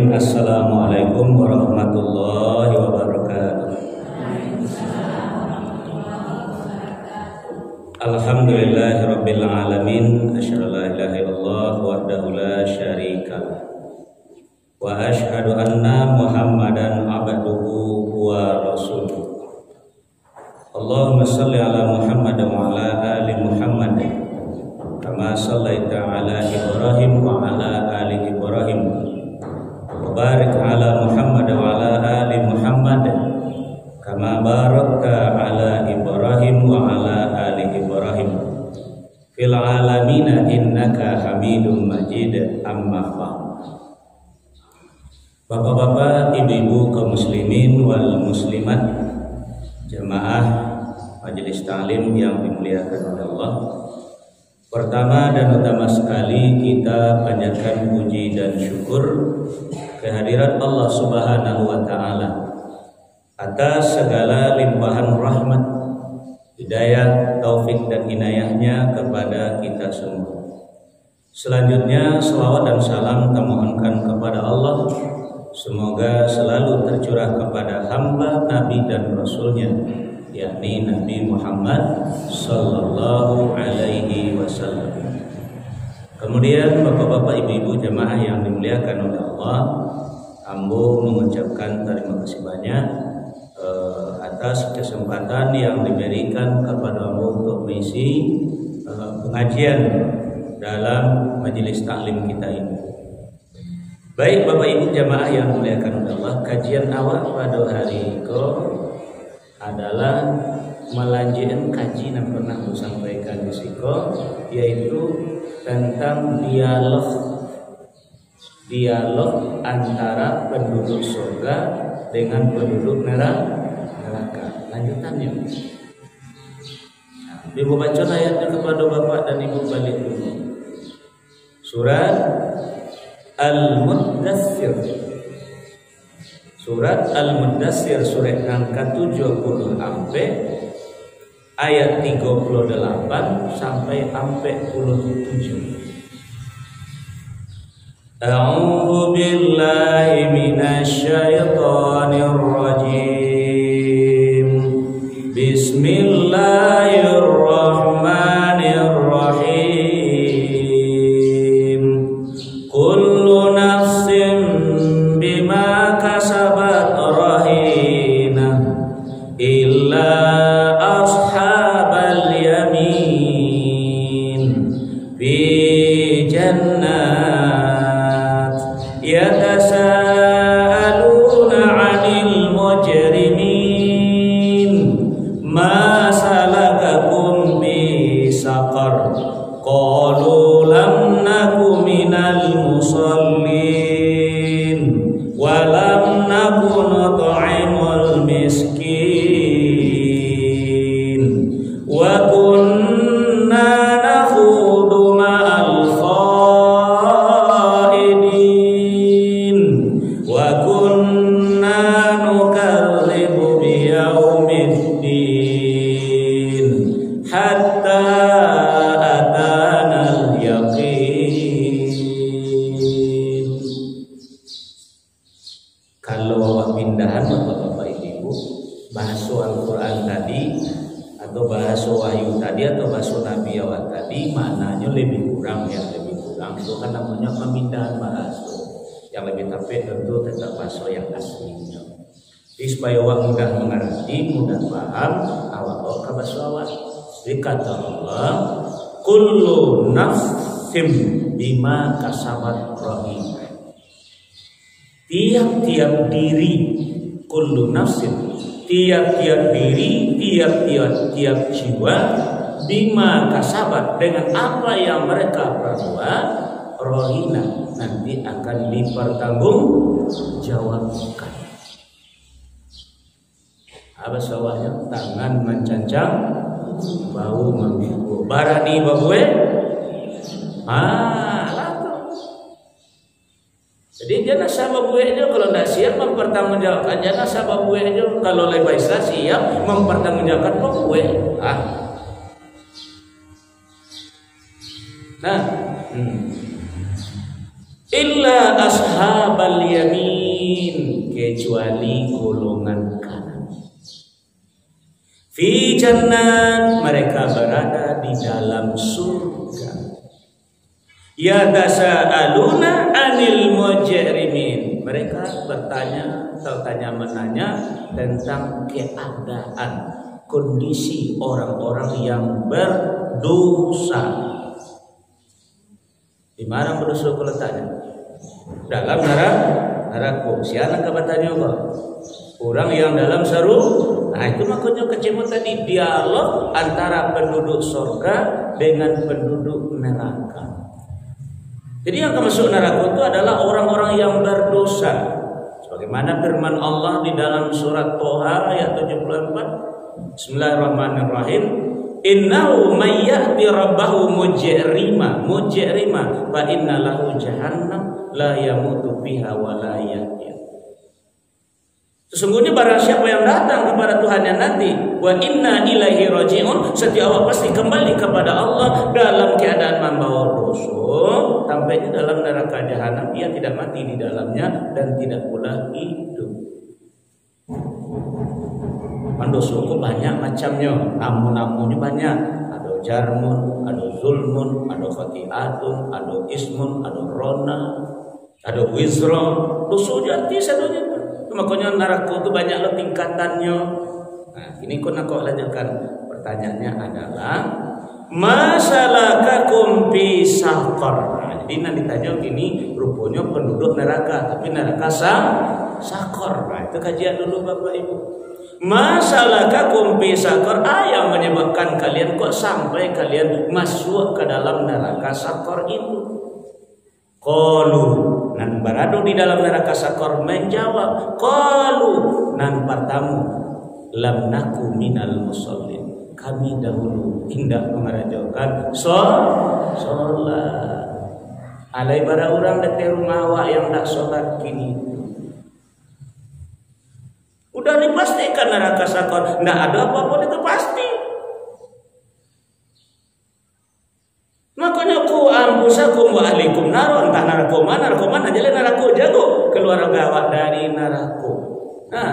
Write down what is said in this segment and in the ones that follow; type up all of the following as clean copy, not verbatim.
Bismillahirrahmanirrahim. Assalamualaikum warahmatullahi wabarakatuh. Alhamdulillahirabbil alamin. Asyhadu an la ilaha illallah wahdahu la syarikalah. Wa asyhadu anna Muhammadan abduhu wa rasuluh. Allahumma shalli ala Muhammad wa ala ali Muhammad. Kama shallaita ala Ibrahim wa ala ali Ibrahim. Wa barik ala Muhammad wa ala ali Muhammad. Kama barakta ala Ibrahim wa ala ali Ibrahim fil alamin innaka Hamidum Majid. Amma ba'd. Bapak-bapak, ibu-ibu kaum muslimin wal muslimat, jemaah majelis taklim yang dimuliakan oleh Allah. Pertama dan utama sekali kita panjatkan puji dan syukur kehadirat Allah Subhanahu wa taala atas segala limpahan rahmat, hidayah, taufik dan inayahnya kepada kita semua. Selanjutnya selawat dan salam kita mohonkan kepada Allah, semoga selalu tercurah kepada hamba Nabi dan Rasulnya, yakni Nabi Muhammad sallallahu alaihi wasallam. Kemudian bapak-bapak, ibu-ibu jemaah yang dimuliakan oleh Allah, ambo mengucapkan terima kasih banyak atas kesempatan yang diberikan kepada ambo untuk mengisi pengajian dalam majelis taklim kita ini. Baik Bapak Ibu jemaah yang dimuliakan oleh Allah, kajian awal pada hari ini adalah melanjutkan kaji yang pernah saya sampaikan di siko, yaitu tentang dialog antara penduduk surga dengan penduduk neraka. Lanjutannya, Ibu baca ayatnya kepada Bapak dan Ibu balik dulu. Surat Al-Muddatsir. Surat Al-Muddatsir surat yang ke-70 sampai ayat 38 sampai 47. A'udzu billahi minasy syaithanir rajim. Bismillahirrahmanirrahim. Kullu nafsin bima kasabat rahinah illa ashabal yamin fi jannat yatasaaluna 'anil mujrimin ma salakakum fi saqar qalu lam naku minal musallin wa lam naku nut'imul miskin wa kunna nakhudu ma'al khaidin wa kunna nukadzibu biyaumiddin hatta atanal yaqin. Kalau awak pindahan Bapak-bapak Ibu, bahasa Al-Quran tadi atau bahasa wahyu tadi atau bahasa Nabi awak tadi maknanya lebih kurang, ya lebih kurang. Itu kan namanya pemindahan bahasa. Yang lebih tepat tentu tetap bahasa yang aslinya. Jadi supaya awak mudah mengerti, mudah paham, awak ke bahasa awak. Jadi kata Allah, kullu nafsin bima kasabat rahinah. Tiap-tiap diri, kullu nafsin, tiap-tiap diri, tiap-tiap jiwa, bima kasabat, dengan apa yang mereka perbuat, rohina, nanti akan dipertanggungjawabkan. Apa sawahnya? Tangan mencancang, bau membiru, barani babue, jadi jenazah babuenya kalau tidak siap mempertanggungjawabkan jenazah babuenya, kalau lebih siap mempertanggungjawabkan babue. Nah, illa ashabal yamin, kecuali golongan kanan. Fi jannat, mereka berada di dalam surga. Yatasaaluna 'anil mujrimin, mereka bertanya menanya tentang keadaan kondisi orang-orang yang berdosa. Di mana berdosa letaknya? Dalam neraka. Siapa yang bertanya kok? Orang yang dalam seru. Nah itu makanya kecil tadi, dialog antara penduduk surga dengan penduduk neraka. Jadi yang masuk neraka itu adalah orang-orang yang berdosa. Sebagaimana firman Allah di dalam surat Toha ayat 74. Bismillahirrahmanirrahim. Innahu may ya'ti rabbahu mujrima fa inna lahu jahannam la yamutu fiha wa la yahya. Sesungguhnya barang siapa yang datang kepada Tuhannya nanti, wa inna ilaihi raji'un, setiap orang pasti kembali kepada Allah dalam keadaan membawa dosa, tampaknya dalam neraka jahanam, ia tidak mati di dalamnya dan tidak pula hidup. Dosa itu banyak macamnya, namun-namunnya banyak. Ada jarmun, ada zulmun, ada khati'atun, ada ismun, ada rona, ada wizra. Dosa jati sadonya. Makanya neraka itu banyak loh tingkatannya. Nah, ini kau lanjutkan. Pertanyaannya adalah masalakakum fi saqar. Nah, jadi nanti ditanya ini rupanya penduduk neraka, tapi neraka saqar. Nah, itu kajian dulu Bapak Ibu. Masalakakum fi saqar, yang menyebabkan kalian kok sampai kalian masuk ke dalam neraka saqar itu? Qalu, nan berada di dalam neraka saqar menjawab, qalu, nan pertama, lam naku minal musallin, kami dahulu tidak mengerjakan sholat. Alai bara orang di rumah awak yang tak sholat kini. Udah dipastikan neraka saqar, tidak ada apa-apa, itu pasti. Makanya ku ampusakum wa ahlikum naro, entah narako mana jadi narako jago keluarga awak dari narako. Nah,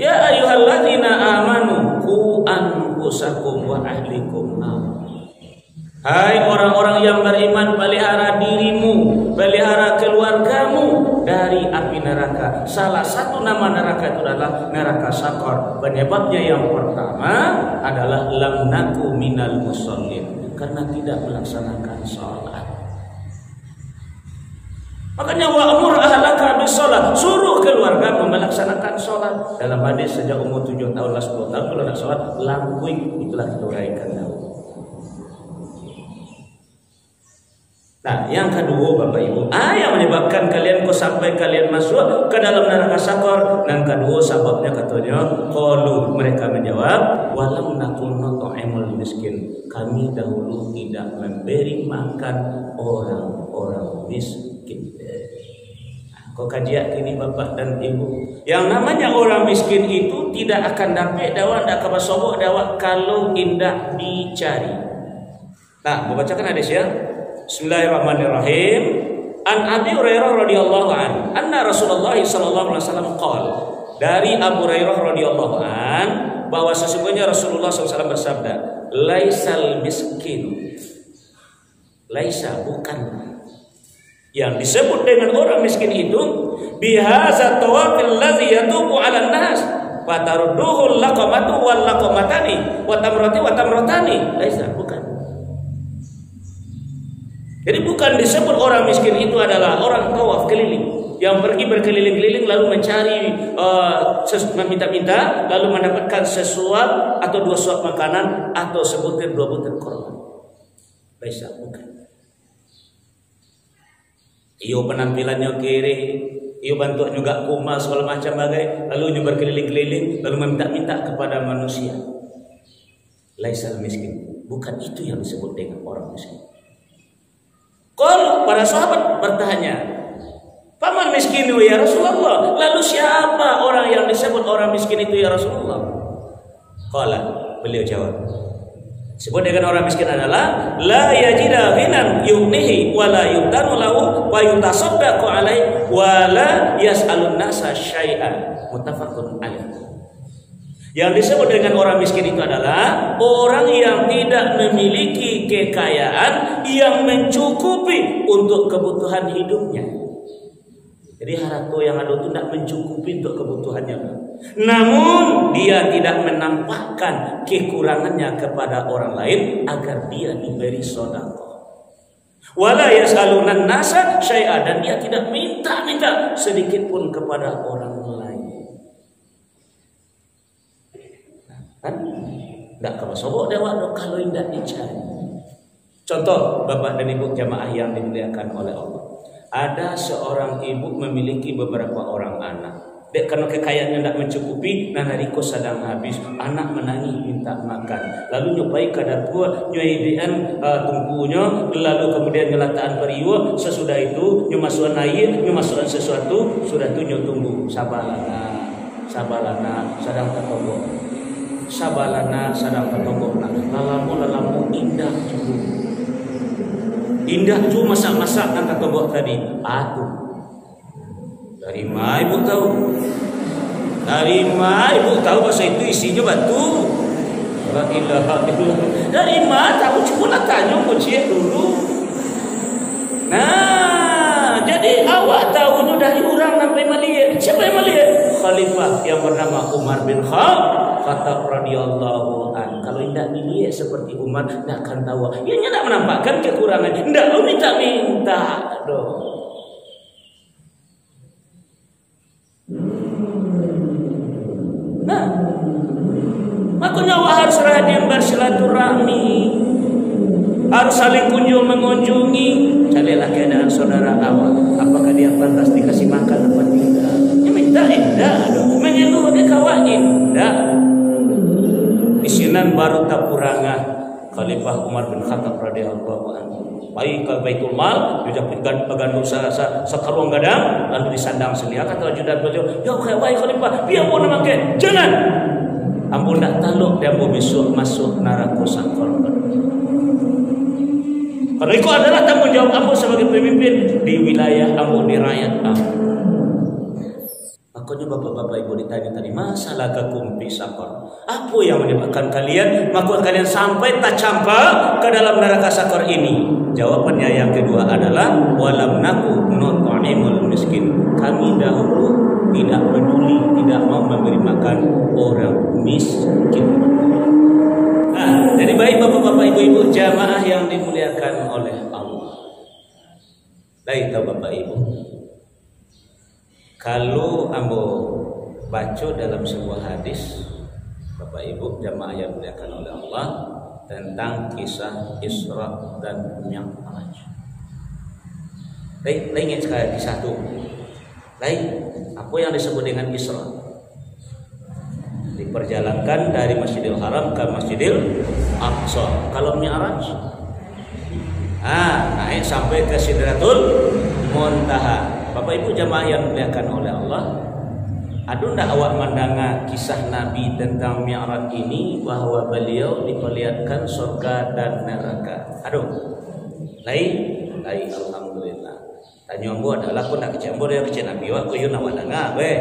ya ayyuhalladzina amanu ku ampusakum wa ahlikum naro. Hai orang-orang yang beriman, pelihara dirimu, pelihara keluargamu dari api neraka. Salah satu nama neraka itu adalah neraka saqar. Penyebabnya yang pertama adalah lam naku minal musallin, karena tidak melaksanakan sholat. Makanya wa'mur ahlaka bisolat, suruh keluarga melaksanakan sholat. Dalam hadis sejak umur 7 tahun 10 tahun kalau tidak sholat langkuing, itulah kita uraikan dahulu. Nah, yang kedua Bapak Ibu, yang menyebabkan kalian kok sampai kalian masuk ke dalam neraka saqar. Yang kedua sebabnya katanya, qalu, mereka menjawab, walam nakun nut'imul miskin, kami dahulu tidak memberi makan orang-orang miskin. Nah, kok kajian ini Bapak dan Ibu, yang namanya orang miskin itu tidak akan dapat dawak dak kabasobok dawak kalau indah dicari. Nah, membacakan hadis ya. Bismillahirrahmanirrahim. An Abi Hurairah radhiyallahu anhu, anna Rasulullah sallallahu alaihi wasallam qala. Dari Abu Hurairah radhiyallahu an, bahwa sesungguhnya Rasulullah SAW bersabda, laisal miskin, laisa, bukan, yang disebut dengan orang miskin itu bihadza tawafil ladzi yatubu 'alan nas fatarudduhu laqamatu wal laqamatani wa tamratani, laisa, bukan. Jadi bukan disebut orang miskin itu adalah orang tawaf keliling, yang pergi berkeliling-keliling lalu mencari meminta-minta lalu mendapatkan sesuap atau 2 suap makanan atau sebutir 2 butir korban. Bisa, bukan. Iyo penampilannya kiri, iyo bantu juga kumal segala macam bagai, lalu nyu berkeliling-keliling lalu meminta-minta kepada manusia. Laisal miskin, bukan itu yang disebut dengan orang miskin. Kalau para sahabat bertanya, paman miskin ya Rasulullah, lalu siapa orang yang disebut orang miskin itu ya Rasulullah? Qala, beliau jawab, Sebut dengan orang miskin adalah la yajida ghinan yughnihi wa la yuqtanu lahu wa yutasaddaqu alaihi wa la yas'alun nasa syai'an. Muttafaqun alaih. Yang disebut dengan orang miskin itu adalah orang yang tidak memiliki kekayaan yang mencukupi untuk kebutuhan hidupnya. Jadi harta yang ada itu tidak mencukupi untuk kebutuhannya. Namun dia tidak menampakkan kekurangannya kepada orang lain agar dia diberi sedekah. Wala yasalunan nasa syai'a, dan dia tidak minta sedikit pun kepada orang lain. Kan? Tidak kemasuk dewa kalau tidak dicari. Contoh Bapak dan Ibu jamaah yang dimuliakan oleh Allah. Ada seorang ibu memiliki beberapa orang anak. Dek, karena kekayaannya tidak mencukupi, nanariko sedang habis, anak menangis minta makan. Lalu nyobai ke dapur, nyoidian tungkunya, lalu kemudian ngelataan periwa. Sesudah itu nyomasuk air, nyomasuk sesuatu, sudah tu nyotunggu. Sabalana sedang tertogok. Sabalana sedang tertogok. Lalamu indah juga. Indah tu masak-masak kan kata bok tadi. Atuh. Dari mana ibu tahu? Dari mana ibu tahu bahasa itu isinya batu? La ilaha illallah. Dari mana tahu? Cuma nak tanya kucing dulu. Nah, jadi awak tahunya dari orang sampai Malaysia. Siapa yang Malaysia? Khalifah yang bernama Umar bin Khattab radhiyallahu an. Kalau tidak dilihat seperti Umar, tidak akan tahu. Ia tidak menampakkan kekurangan. Tidak, lu minta dong. Nah, makanya awak harus rajin bersilaturahmi, harus saling kunjung mengunjungi. Carilah keadaan saudara awak. Apakah dia pantas dikasih makan apa tidak? Ya minta indah dong. Menyeluruh dia kawan indah. Isinan baru tapuranga Khalifah Umar bin Khattab radhiyallahu anhu. Baik ke Baitul Mal, dia pegang sekarung gadang, lalu disandang selia. Kata ajudan beliau, ya baik Khalifah, biar pun memakai, jangan. Ampun tak taluk dia mau besok masuk neraka sakor. Karena itu adalah tanggung jawab Ambo sebagai pemimpin di wilayah Ambo, di rakyat Ambo. Makanya bapak-bapak ibu ditanya tadi, masalah kekumpi sakor. Apa yang menyebabkan kalian, maka kalian sampai tak campak ke dalam neraka sakor ini? Jawabannya yang kedua adalah walam naku nut'imul miskin. Kami dahulu tidak peduli, tidak mau memberi makan orang miskin. Nah, jadi baik bapak-bapak ibu-ibu jamaah yang dimuliakan oleh Allah. Baik bapak ibu. Kalau ambo baca dalam sebuah hadis, bapak ibu jamaah yang dimuliakan oleh Allah, tentang kisah Isra dan Mi'raj. Baik, ingin sekali kisah itu. Baik, apa yang disebut dengan Isra? Diperjalankan dari Masjidil Haram ke Masjidil Aqsa. Kalau Mi'raj, naik sampai ke Sidratul Muntaha. Bapak Ibu jamaah yang dimuliakan oleh Allah, aduh ndak awak mandanga kisah Nabi tentang Mi'raj ini bahwa beliau diperlihatkan surga dan neraka. Aduh, lain alhamdulillah. Tanya ambo adalah aku nak kecembo dia kecil Nabi wa aku nak wadanga we.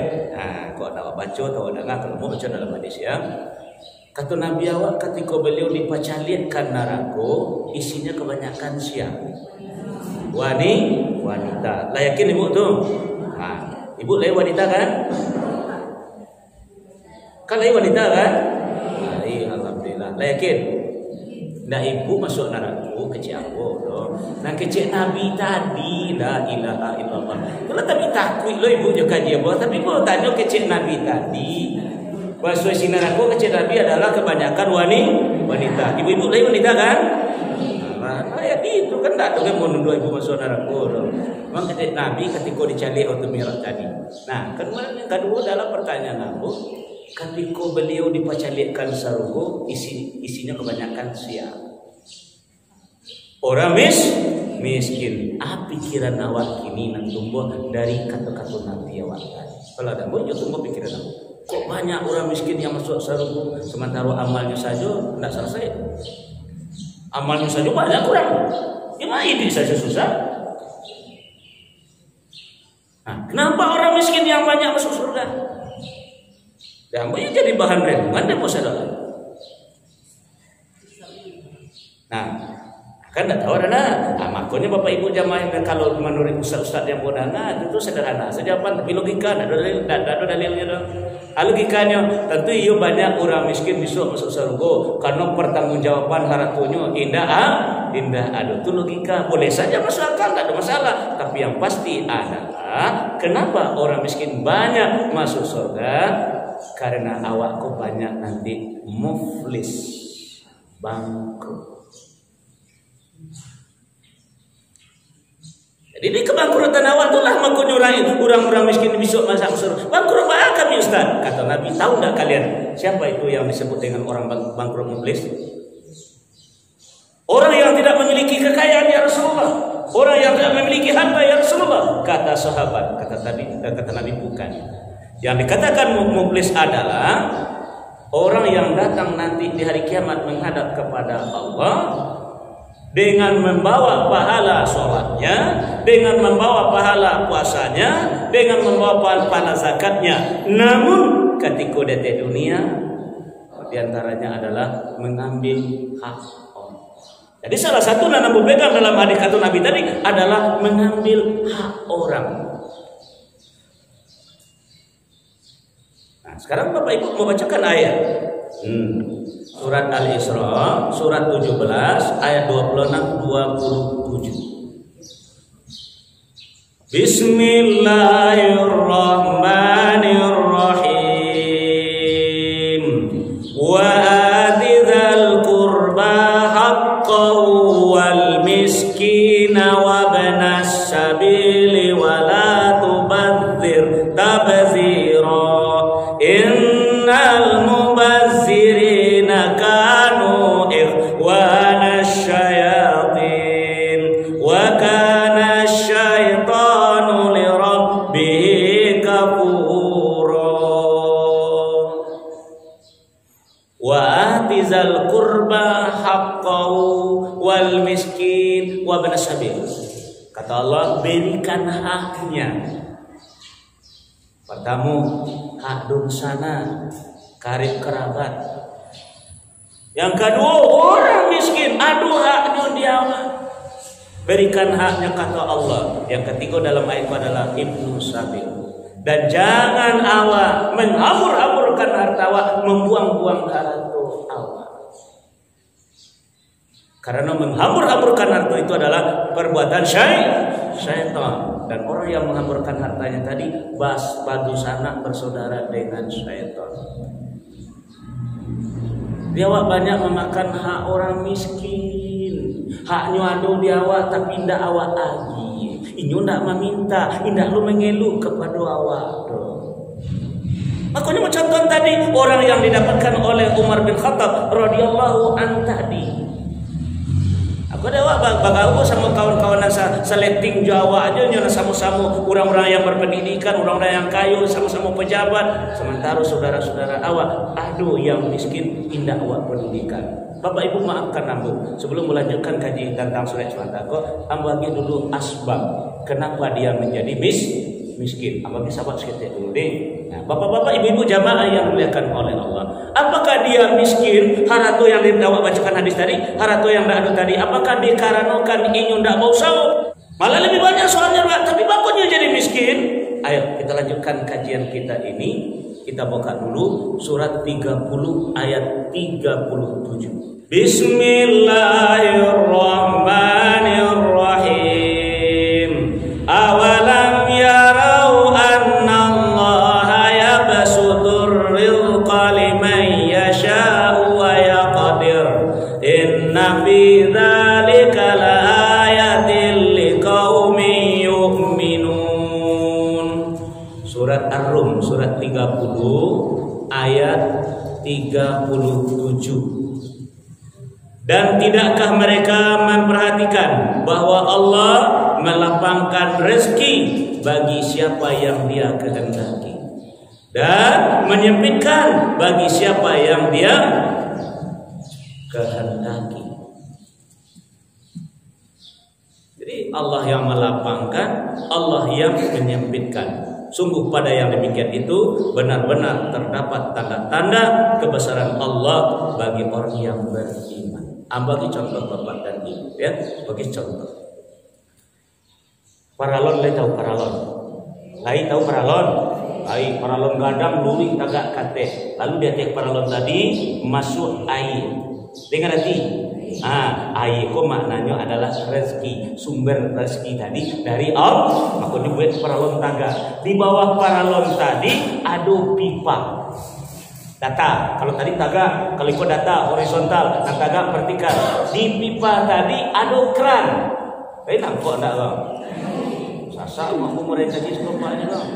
Kau nak baca atau wadanga kalau mau baca dalam hadis ya. Kata Nabi awak ketika beliau dipacaliatkan neraka, isinya kebanyakan siapa? Wanita. Lah yakin ibu tu? Ibu lain wanita kan? Kan lain wanita kan? Alhamdulillah. Lah yakin? Nah ibu masuk neraka kecil aku doh. Nah kecil Nabi tadi la ilaha illallah. Kalau tapi takut lo ibu juga dia buat. Tapi ibu tanya kecil Nabi tadi. Bahasa isi neraka kecil Nabi adalah kebanyakan wanita. Ibu-ibu lain wanita kan? Ayat itu kan tak ada yang mau ibu masuk neraka. Memang kecil Nabi ketika dicari waktu Mi'raj tadi. Nah, kemudian yang kedua dalam pertanyaan aku, ketika beliau dipacalikan surga, isinya kebanyakan siapa? Orang miskin. Apa pikiran awak kini nak tumbuh dari kata-kata Nabi awak tadi? Kalau ada mau tumbuh pikiran aku. Kok banyak orang miskin yang masuk surga sementara amalnya saja tidak selesai? Amalnya saja banyak kurang. Gimana ini saja susah? Nah, kenapa orang miskin yang banyak masuk surga? Dan boleh jadi bahan renungan dan saudara. Nah, kan tidak tahu ada. Makanya Bapak Ibu jamaah yang kalau menurut ustaz-ustaz yang bodana itu sederhana saja, tapi logika ada dalilnya dong. Logikanya tentu iya banyak orang miskin bisa masuk surga karena pertanggungjawaban haratunya indah aduh itu logika boleh saja masuk akal, tidak ada masalah. Tapi yang pasti adalah kenapa orang miskin banyak masuk surga? Karena awakku banyak nanti muflis, bangkrut. Jadi di kebangkrutan awal itulah mengunyurai orang-orang miskin bisa masuk surga. Bangkrut apa kami Ustaz? Kata Nabi, tahu enggak kalian siapa itu yang disebut dengan orang bangkrut muflis? Orang yang tidak memiliki kekayaan ya Rasulullah. Orang yang tidak memiliki harta ya Rasulullah. Kata sahabat, kata Nabi bukan. Yang dikatakan muflis adalah orang yang datang nanti di hari kiamat menghadap kepada Allah dengan membawa pahala sholatnya, dengan membawa pahala puasanya, dengan membawa pahala zakatnya. Namun ketika di dunia, diantaranya adalah mengambil hak orang. Jadi salah satu yang pegang dalam hadis kata Nabi tadi adalah mengambil hak orang. Nah, sekarang Bapak Ibu mau bacakan ayat. Surat Al-Isra, surat 17, ayat 26-27. Bismillahirrahmanirrahim. Wa atidhal qurba haqqahu wal miskina wa banas sabili wa la tubadzir tabzira. Innal mubazzirina kanu ikhwana syayatin wa kana syaitanu li rabbih kafura. Wa atizal qurba haqqahu wal miskin wa banas sabil. Kata Allah, berikan haknya. Pertama, hak dunsana, karib kerabat. Yang kedua, orang miskin, aduh haknya dia. Berikan haknya kata Allah. Yang ketiga dalam ayat adalah ibnu sabil. Dan jangan awak menghambur-hamburkan harta awak, membuang-buang harta awak. Karena menghambur-hamburkan harta itu adalah perbuatan syaitan. Dan orang yang menghamburkan hartanya tadi badu sana bersaudara dengan syaitan. Dia banyak memakan hak orang miskin. Haknya ada di awak tapi tidak awak lagi. Inyo tidak meminta, tidak lu mengeluh kepada awak. Makanya contoh tadi orang yang didapatkan oleh Umar bin Khattab radhiyallahu anhu tadi. Aku ada bagaimana sama kawan-kawan seleting Jawa aja nyana sama-sama orang-orang yang berpendidikan, orang-orang yang kayu, sama-sama pejabat. Sementara saudara-saudara awak, aduh yang miskin indah awak pendidikan. Bapak Ibu maafkan ambu, sebelum melanjutkan kaji tentang surat Al-Baqarah, ambu bagi dulu asbab kenapa dia menjadi miskin. Ambu bagi sahabat sekitar dulu deh. Nah, bapak-bapak, ibu-ibu jamaah yang dimuliakan oleh Allah, apakah dia miskin? Haratu yang awak bacakan hadis tadi, haratu yang dah ada tadi, apakah dikarenakan inyo ndak mau sahur? Malah lebih banyak soalnya, tapi bakunya jadi miskin. Ayo kita lanjutkan kajian kita ini. Kita buka dulu surat 30 ayat 37. Bismillahirrahmanirrahim. Awalam yarau annallaha yabsutur rizqa liman yasha'u wa yaqdir. Inna fi dzalika laayatin liqaumin yu'minun. Surat Ar-Rum surat 30 ayat 37. Dan tidakkah mereka memperhatikan bahwa Allah melapangkan rezeki bagi siapa yang Dia kehendaki dan menyempitkan bagi siapa yang Dia kehendaki. Jadi Allah yang melapangkan, Allah yang menyempitkan. Sungguh pada yang demikian itu benar-benar terdapat tanda-tanda kebesaran Allah bagi orang yang beriman. Bagi contoh Bapak dan Ibu ya, bagi contoh. Paralon le tahu paralon. Lai tahu paralon? Lai paralon gadang luri tagak kate. Lalu dia tek paralon tadi masuk air. Dengar nanti. Air ko maknanya adalah rezeki, sumber rezeki tadi dari Allah. Maka dibuat paralon taga. Di bawah paralon tadi ada pipa. Data, kalau tadi taga, kalau ikut data horizontal, dan taga vertikal. Di pipa tadi ada keran. Nampak enggak bang? Sasa mampu mereka jadi sekopanya bang.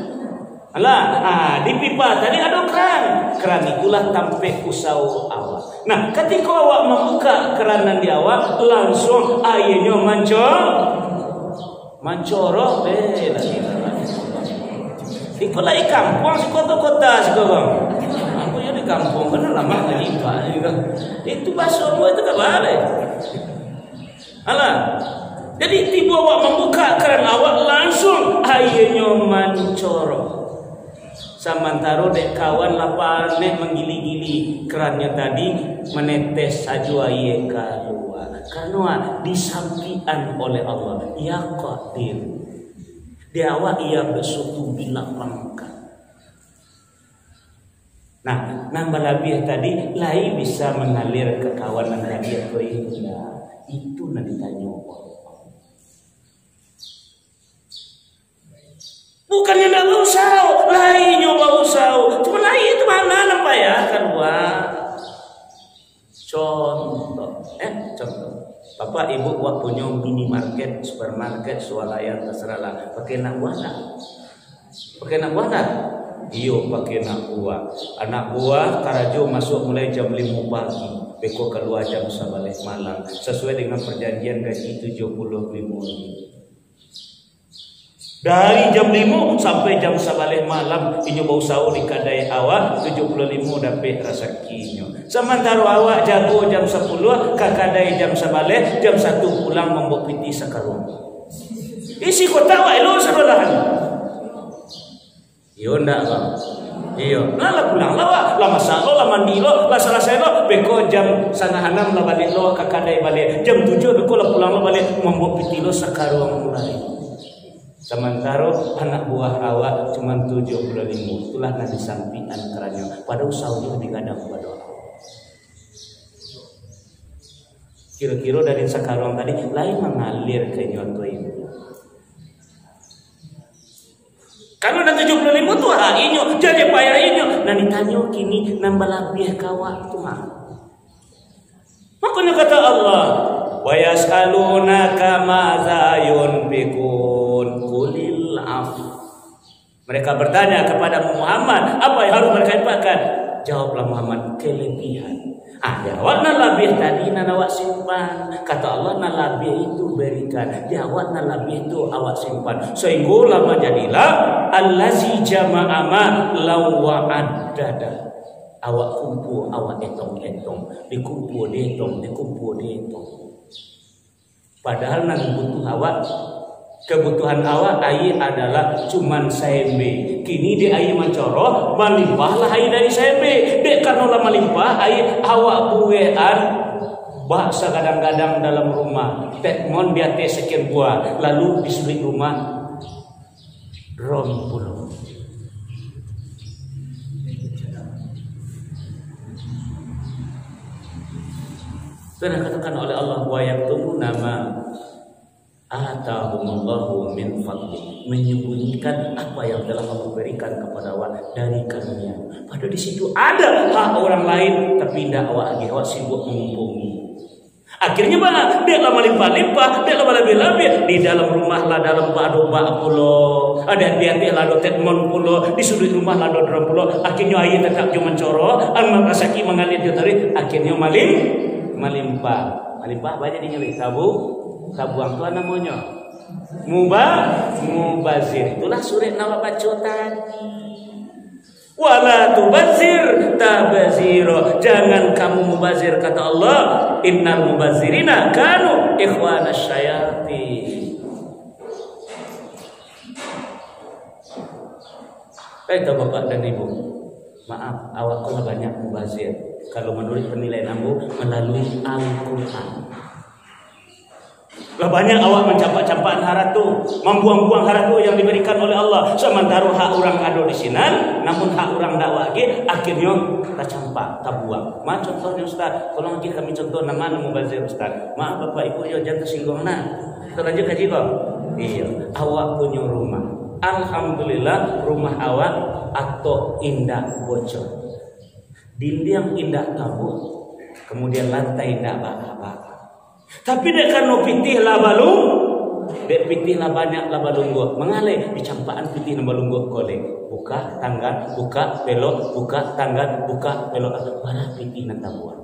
Alah, di pipa tadi ada keran. Keran itulah tampe usau awak. Nah, ketika awak membuka keranan di awak, langsung airnya mancoroh lagi. Ikut lagi kampung, si kota-kota sekarang. Aku ya di kampung, benar lama lagi pak. Itu bahasa gua itu kebalik. Alah. Jadi tiba awak membuka keran awak, langsung airnya mancoroh. Samantaro dek kawan lapar nek menggili-gili kerannya tadi menetes saja air keluar. Karena disampaikan oleh Allah, ya qadir. Di awak ia bersuatu dilapangkan. Nah, nambah lebih tadi lai bisa mengalir ke kawanan tadi atau itu nanti tanya Allah. Bukannya tidak usah, lain nyoba usah. Cuma lain itu mana nampak ya keluar. Contoh. Bapak ibu buat punya minimarket, supermarket, swalayan terserahlah. Pakai nak buah tak? Pakai nak buah tak? Iyo pakai nak buah. Anak buah karajo masuk mulai jam 5 pagi. Beko keluar jam 11 malam. Sesuai dengan perjanjian gaji 75.000. Dari jam 5 sampai jam 11 malam inyo bau sahur di kadai awak 75 dapat rezekinya. Sementara awak jago jam 10 ke kadai jam 11, jam 1 pulang membawa piti sekarung. Isi kota awak elo sebelahan. Iyo ndak bang. Iyo, lah pulang lah masak lo, lah mandi lo, lah selesai lo, beko jam 5:30 lah balik lo ke kadai balik. Jam 7 beko lah pulang lo balik membawa piti lo sekarung mulai. Sementara anak buah awak cuma 75. Itulah nanti sampingan kerannya. Pada usahanya digadang kepada Allah. Kira-kira dari sekarang tadi lain mengalir ke nyoto ini. Kalau dan 75 tuh inyo jadi payah inyo. Nah ditanya kini nambah lebih kawak tuh mah. Makanya kata Allah, wa yas'alunaka madza yunfiqun qulil af. Mereka bertanya kepada Muhammad, apa yang harus mereka infakkan? Jawablah Muhammad, kelebihan. Jawab nalabih tadi awak simpan. Kata Allah nalabih itu berikan. Jawab nalabih itu awak simpan. Sehingga lama jadilah allazi jama'a ma lawa'ad dada. Awak kumpul, awak etong-etong, dikumpul dietong. Padahal nang butuh awak, kebutuhan awak air adalah cuman sembe. Kini di air mancoro, melimpahlah air dari sembe. Dek karena lama melimpah air awak buean, bahasa kadang-kadang dalam rumah. Tekmon biate sekian buah, lalu di sebelah rumah rompul. Karena katakan oleh Allah wa yaktumu nama atahumullahu min fadli, menyembunyikan apa yang telah Allah berikan kepada awak dari karunia. Padahal di situ ada hak orang lain, tapi tidak awak lagi, awak sibuk mengumpungi. Akhirnya mana? Dia lama limpah-limpah, dia lama lebih-lebih. Di dalam rumah lah dalam bado pulo, ada dia lado tetmon pulo, di sudut rumah lado drum pulo. Akhirnya air tetap cuma coro, al rasaki mengalir jotari. Akhirnya melimpah banyak dinyali sabuang tuan namanya mubazir. Itulah surat nawa baca tadi, wala tubazir tabaziro, jangan kamu mubazir kata Allah, innal mubazirina kanu ikhwanasyayatin. Kata bapak dan ibu, maaf, awak kena banyak mubazir. Kalau menurut penilaian ambo melalui Al-Quran. Lah banyak awak mencampak-campakkan haratu, membuang-buang haratu yang diberikan oleh Allah. Sementara hak orang ada di sini, namun hak orang dakwah lagi akhirnya tak campak, tak buang. Ma contohnya Ustaz, tolong lagi kami contoh nama mubazir Ustaz. Maaf Bapak Ibu, ya jangan tersinggung nah. Kita lanjut kaji kok. Iya, awak punya rumah. Alhamdulillah rumah awak atau indah bocor. Dinding indah kabut, kemudian lantai indah baka-baka. Tapi dek kan pitih lah balung, dek pitih lah banyak lah balung gua. Mengalih dicampaan pitih lah balung gua kole. Buka tangga, buka belok, buka tangga, buka belok. Mana pitih nanti buat.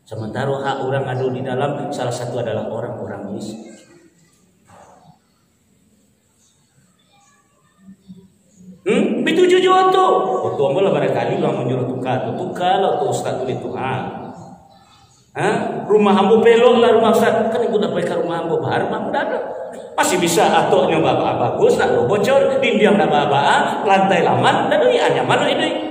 Sementara hak orang ada di dalam, salah satu adalah orang-orang miskin. Itu jujur tu. Waktu ambil barangkali orang menyuruh tukar lo tu Ustaz tulis Tuhan. Rumah ambo pelok lah rumah Ustaz. Kan ibu dapat ke rumah ambo bahar, rumah dah ada. Masih bisa atoknya bagus, nak lo bocor, dinding dah baba, lantai laman, dah doi anyaman ini.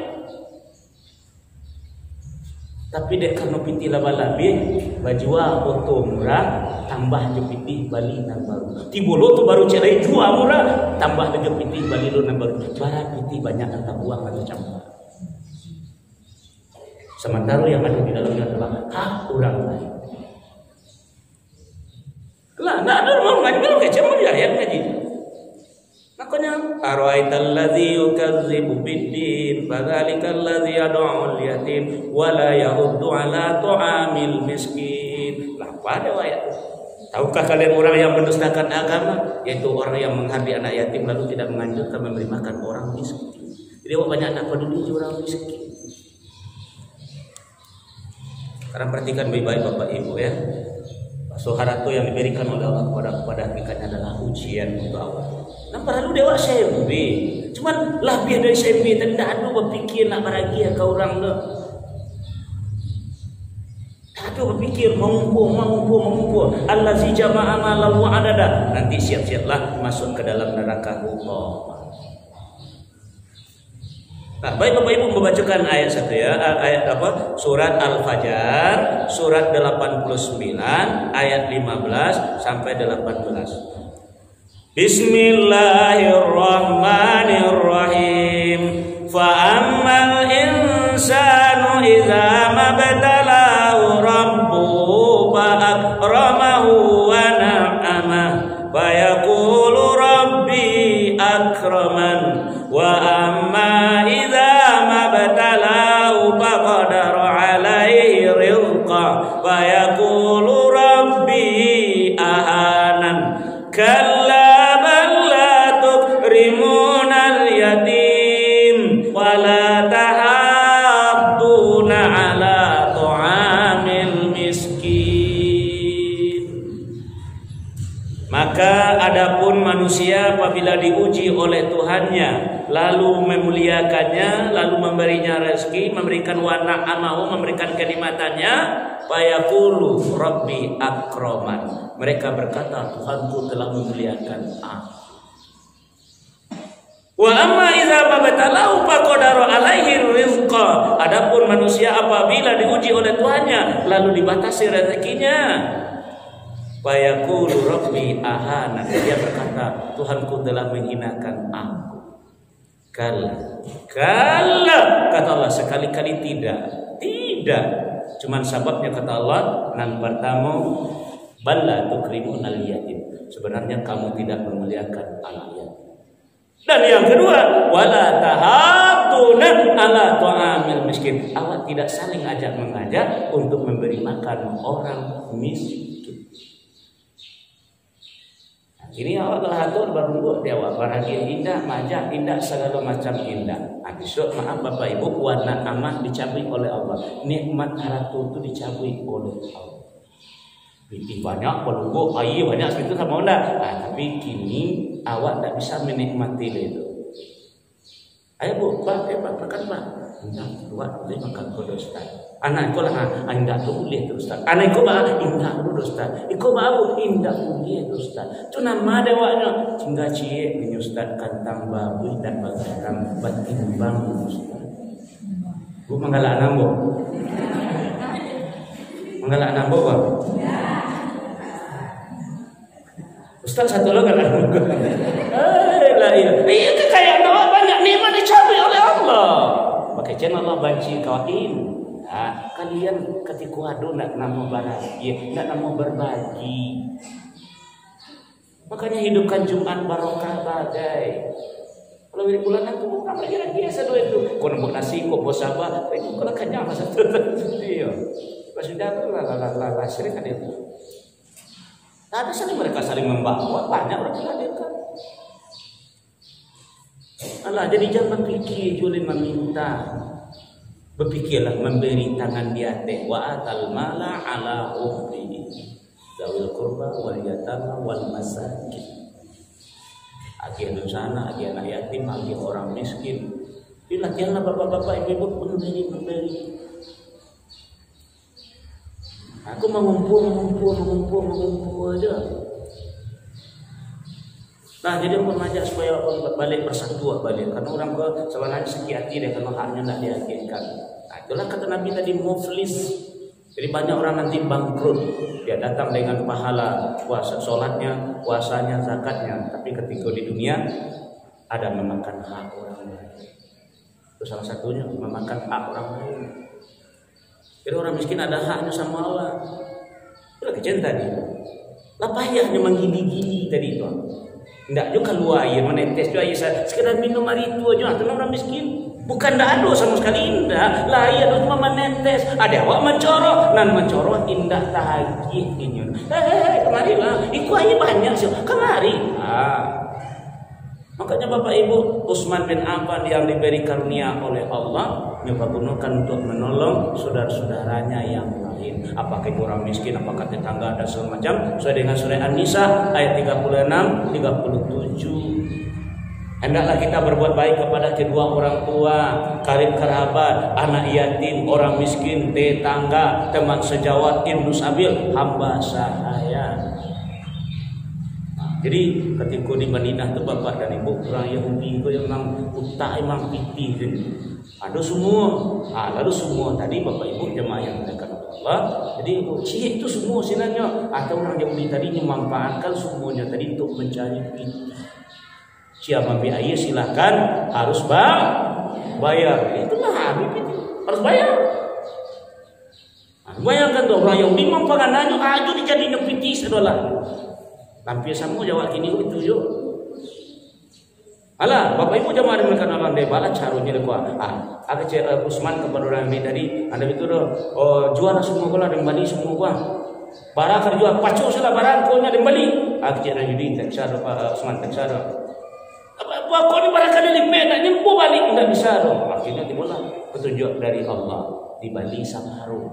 Tapi dek kalau piti laba-labi, bajua foto murah, tambah je piti bali nan baru. Tibolo tu baru cerai jua murah, tambah je piti bali lo nan baru. Bara piti banyak yang tak buang atau campur. Sementara yang ada di dalamnya adalah hak orang lain. Lah, nak ada orang ngaji belum kaca mulia ayat ngaji. Makanya ara'aital ladzi yukadzibu biddin fadzalikal ladzi yad'ul yatim wa la yahuddu ala ta'amil miskin. Lah pada ayat. Tahukah kalian orang yang mendustakan agama, yaitu orang yang menghardi anak yatim lalu tidak menganjurkan memberi makan orang miskin. Jadi banyak anak peduli orang miskin. Sekarang perhatikan baik-baik Bapak Ibu ya. Soharato yang diberikan oleh Allah kepada hakikatnya adalah ujian untuk awak. Nampak lalu dewa SMP, cuman lebih dari SMP tidak ada berpikir nak bahagia ke orang tu. Tak ada berpikir mengumpul. Allazi jama'a malahu adada. Nanti siap-siaplah masuk ke dalam neraka Allah. Nah, baik Bapak Ibu membacakan ayat satu ya, ayat apa? Surat Al-Fajr, surat 89, ayat 15 sampai 18. Bismillahirrahmanirrahim. Fa ammal insanu idza mabtalahu rabbuhu fa akramahu wa na'amahu fa yaqulu rabbi akraman wa amma idza mabtalahu faqadara alaihi rizqa fa yaqulu rabbi ahanan kalla bal la tukrimunal yatim wa la tahadduna ala ta'amil miskin. Maka adapun manusia apabila diuji oleh Tuhannya lalu memuliakannya, lalu memberinya rezeki, memberikan warna amahu, memberikan kenikmatannya, fayaqulu rabbi akraman. Mereka berkata, Tuhanku telah memuliakan aku. Wa amma idza mabtalahu faqadara alaihi rizqa. Adapun manusia apabila diuji oleh Tuhannya lalu dibatasi rezekinya, fayaqulu rabbi ahana. Dia berkata, Tuhanku telah menghinakan aku. Kalla, kata Allah, sekali-kali tidak. Cuman sebabnya kata Allah, nan pertama, balla tukrimunal yatim. Sebenarnya kamu tidak memuliakan anak yatim. Dan yang kedua, wala tahadduna ala ta'amil miskin. Awak tidak saling ajak mengajak untuk memberi makan orang miskin. Ini awak telah atur baru dia awak bahagia indah, majah indah, segala macam indah. Besok maaf Bapak Ibu, warna amah dicabui oleh Allah. Nikmat haratu itu dicabui oleh Allah. Pilih banyak, pelunggu, air banyak seperti itu sama enggak? Tapi kini awak tak bisa menikmati itu. Ayo Bu, Pak, makan Pak. Enggak, buat boleh makan kodos Ustaz. Anak ko lah, indah tu boleh tu Ustaz. Anak ko ba indah tu Ustaz. Iko ba indah boleh tu Ustaz. Tu nama dewanya hingga cie ni Ustaz kantang babu dan bagaram batimbang Ustaz. Bu manggalak nambo. Manggalak nambo ba? Ustaz satu lagi lah. La ilaha. Itu kayak nawa banyak nikmat dicabut oleh Allah. Makanya Allah banci kawain. Kalian ketika ada nak nama bahagia, nak nama berbagi. Makanya hidupkan Jumat barokah bagai. Kalau di bulan itu orang belajar biasa doa itu. Kau nak nasi, kau bos apa? Kau nak kenyang masa tu. Iya. Pas sudah tu lah sering ada itu. Ada saling mereka saling membawa banyak orang hadirkan. Allah jadi jangan fikir jual meminta. Berfikirlah memberi tangan di atas wa atal mala ala hubbihi zawil qurba wal yatama wal masakin. Agi sana, agi anak yatim, agi orang miskin. Latihanlah bapak-bapak, ibu-ibu memberi. Aku mengumpul aja. Nah, jadi aku mengajak supaya orang balik bersatu balik. Karena orang ke sebenarnya sakit hati dia kalau haknya tidak diakhirkan. Nah, itulah kata Nabi tadi muflis. Jadi banyak orang nanti bangkrut. Dia datang dengan pahala puasa, sholatnya, puasanya, zakatnya. Tapi ketika di dunia ada memakan hak orang lain. Itu salah satunya memakan hak orang lain. Jadi orang miskin ada haknya sama Allah. Itu kecil tadi. Lah payahnya menggini-gini tadi itu. Tidak juga keluar air menetes juga air sekedar minum air itu aja. Itu orang miskin. Bukan tidak ada sama sekali indah. Lah air itu cuma menetes. Ada awak mencorok, nan mencorok indah tahagih ini. Kemari lah. Iku air banyak sih. Kemari. Makanya Bapak Ibu Utsman bin Affan yang diberi karunia oleh Allah nyoba gunakan untuk menolong saudara-saudaranya yang lain. Apakah itu orang miskin, apakah tetangga dan segala macam. Sesuai dengan surah An-Nisa ayat 36, 37. Hendaklah kita berbuat baik kepada kedua orang tua, karib kerabat, anak yatim, orang miskin, tetangga, teman sejawat, ibnu sabil, hamba sahaya. Jadi ketika di Madinah tu bapak dan ibu orang Yahudi itu yang memang utak memang piti kan. Ada semua. Lalu semua tadi bapak ibu jemaah yang dekat Allah. Jadi cik itu semua sebenarnya atau orang Yahudi tadi memanfaatkan semuanya tadi untuk mencari piti. Siapa ambil air silakan harus bayar. Itulah habib itu harus bayar. Bayangkan tuh orang Yahudi memanfaatkan aja dijadinya piti sedolah. Lampir sama jawab kini itu yo. Alah, Bapak Ibu jamaah dimulakan Allah deh bala caranya lekwa. Aku cek Utsman kepada orang tadi, anda itu jual semua kau lah dembali semua gua. Barang kerja pacu sudah barang kau nya dembali. Aku cek jadi tak cara Utsman tak cara. Apa kau ni barang kali lima nak nyempu balik tidak bisa dong. Akhirnya timbullah petunjuk dari Allah di Bali separuh.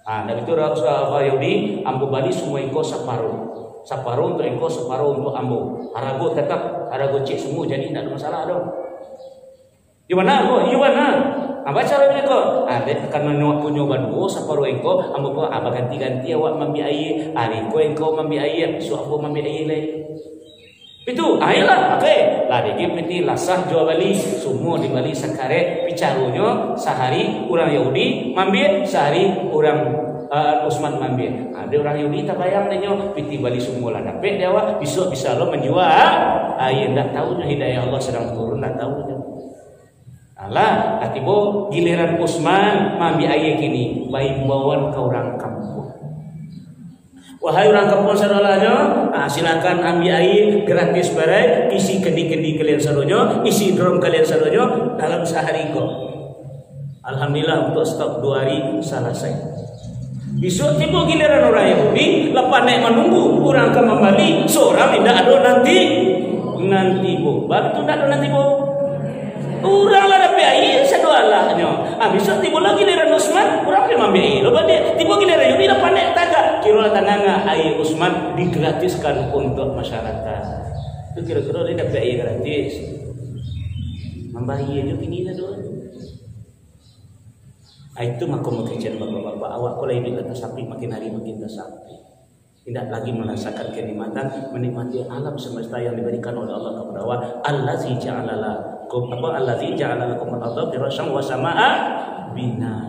Dan itu Rasulullah Yahudi ambu Bali semua ikut separuh. Separuh untuk engkau, separuh untuk ambo. Harago tetap, harago cik semua jadi tidak ada masalah dong. Di mana kau? Di mana? Apa caranya kau? Dia akan menyoba dua, separuh engkau, ambo kau abah ganti-ganti awak mambi air. Hari kau engkau mambi air, besok ambo mambi air lain. Itu, ayolah, oke. Lah dia piti lasah jual bali, semua di Bali sekaret. Picarunya sehari orang Yahudi mambil, sehari orang Utsman mambil. Ada orang Yahudi tak bayang dia piti balik semua lah dapat dia awak besok bisa lo menjual air tak tahunya hidayah Allah sedang turun tak tahunya. Alah tiba giliran Utsman mambil air kini baik bawan ke orang kampung. Wahai orang kampung saudaranya, silakan ambil air gratis barai, isi kendi-kendi kalian saudaranya, isi drum kalian saudaranya dalam sehari kok. Alhamdulillah untuk stok 2 hari selesai. Besok tiba giliran orang Yahudi, lepas naik menunggu orang akan membalik, seorang tidak ada nanti bobat itu tidak ada nanti bobat. Orang lah dapat air satu alahnya. Besok tiba lagi giliran Utsman, orang akan ambil air. Lepas dia tiba giliran Yahudi lepas naik tagak, kira tangan air Utsman digratiskan untuk masyarakat. Itu kira-kira dia dapat air gratis. Membayar juga kini dah doa. Itu makom kecian bapak-bapak, awak kalau hidup atas sapi makin hari makin tersapi. Tidak lagi merasakan kenikmatan, menikmati alam semesta yang diberikan oleh Allah kepada awak. Allazi ja'ala lakum al-ardha firasyan wa samaa'a bina.